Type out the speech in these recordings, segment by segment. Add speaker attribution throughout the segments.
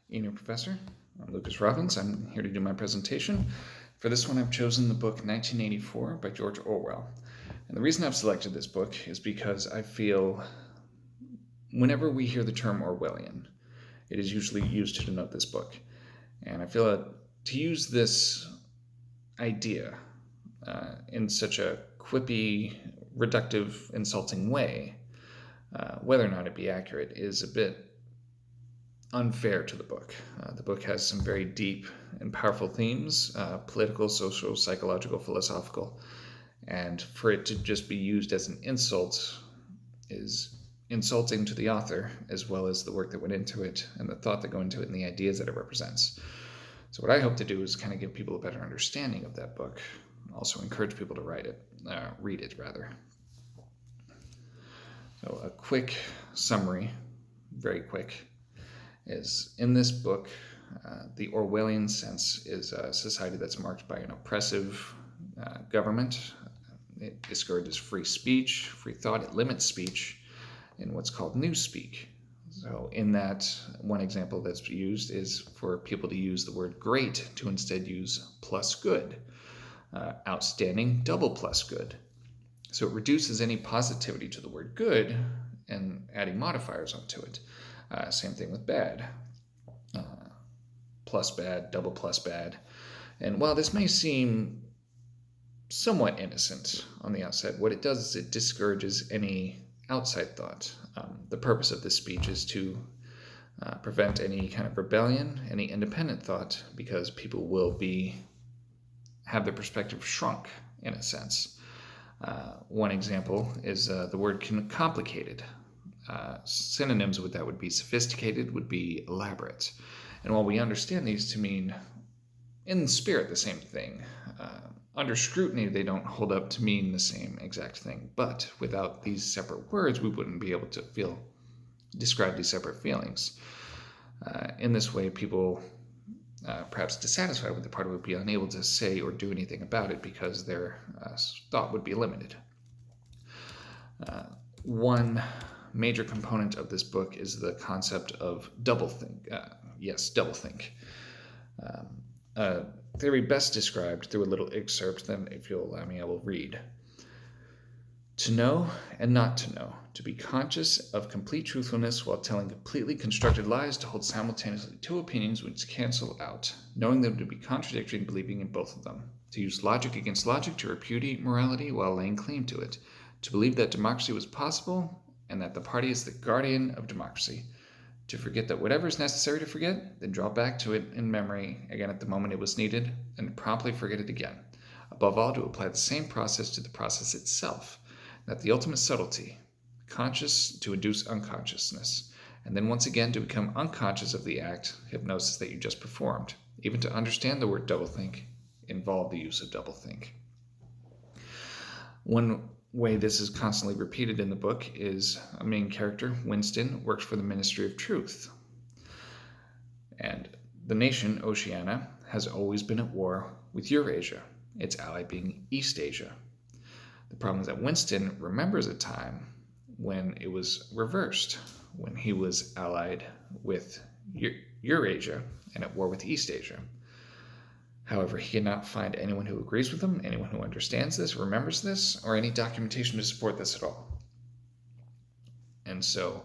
Speaker 1: Evening, Professor. I'm Lucas Robbins. I'm here to do my presentation. For this one, I've chosen the book 1984 by George Orwell. And the reason I've selected this book is because I feel whenever we hear the term Orwellian, it is usually used to denote this book. And I feel that to use this idea in such a quippy, reductive, insulting way, whether or not it be accurate, is a bit unfair to the book. The book has some very deep and powerful themes, political, social, psychological, philosophical, and for it to just be used as an insult is insulting to the author, as well as the work that went into it, and the thought that go into it, and the ideas that it represents. So what I hope to do is kind of give people a better understanding of that book, also encourage people to read it rather. So a quick summary, very quick, is in this book, the Orwellian sense is a society that's marked by an oppressive government. It discourages free speech, free thought. It limits speech in what's called newspeak. So in that, one example that's used is for people to use the word great to instead use plus good, outstanding, double plus good. So it reduces any positivity to the word good and adding modifiers onto it. Same thing with bad. Plus bad, double plus bad. And while this may seem somewhat innocent on the outside, what it does is it discourages any outside thought. The purpose of this speech is to prevent any kind of rebellion, any independent thought, because people will have their perspective shrunk in a sense. One example is the word complicated. Synonyms with that would be sophisticated, would be elaborate. And while we understand these to mean, in spirit, the same thing, under scrutiny, they don't hold up to mean the same exact thing. But without these separate words, we wouldn't be able to describe these separate feelings. In this way, people, perhaps dissatisfied with the part, would be unable to say or do anything about it because their thought would be limited. One major component of this book is the concept of doublethink. Doublethink. A theory best described through a little excerpt, then if you'll allow me, I will read. To know and not to know, to be conscious of complete truthfulness while telling completely constructed lies, to hold simultaneously two opinions which cancel out, knowing them to be contradictory and believing in both of them, to use logic against logic, to repudiate morality while laying claim to it, to believe that democracy was possible and that the party is the guardian of democracy, to forget that whatever is necessary to forget, then draw back to it in memory again at the moment it was needed, and promptly forget it again. Above all, to apply the same process to the process itself, that the ultimate subtlety, conscious to induce unconsciousness, and then once again to become unconscious of the act, hypnosis that you just performed. Even to understand the word doublethink involved the use of doublethink. One way this is constantly repeated in the book is a main character, Winston, works for the Ministry of Truth. And the nation, Oceania, has always been at war with Eurasia, its ally being East Asia. The problem is that Winston remembers a time when it was reversed, when he was allied with Eurasia and at war with East Asia. However, he cannot find anyone who agrees with him, anyone who understands this, remembers this, or any documentation to support this at all. And so,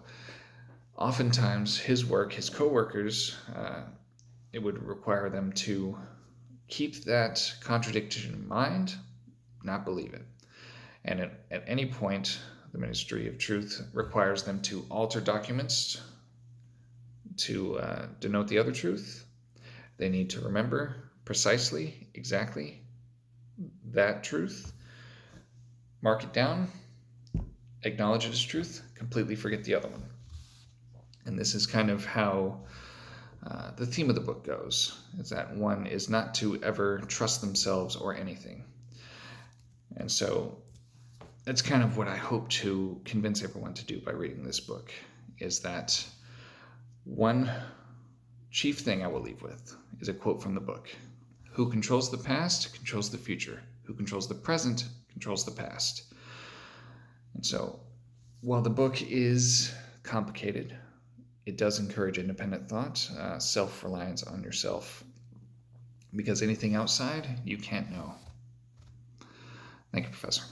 Speaker 1: oftentimes, his work, his co-workers, it would require them to keep that contradiction in mind, not believe it. And at any point, the Ministry of Truth requires them to alter documents to denote the other truth. They need to remember precisely, exactly that truth, mark it down, acknowledge it as truth, completely forget the other one. And this is kind of how the theme of the book goes, is that one is not to ever trust themselves or anything. And so that's kind of what I hope to convince everyone to do by reading this book, is that one chief thing I will leave with is a quote from the book. Who controls the past controls the future. Who controls the present controls the past. And so, while the book is complicated, it does encourage independent thought, self-reliance on yourself, because anything outside you can't know. Thank you, Professor.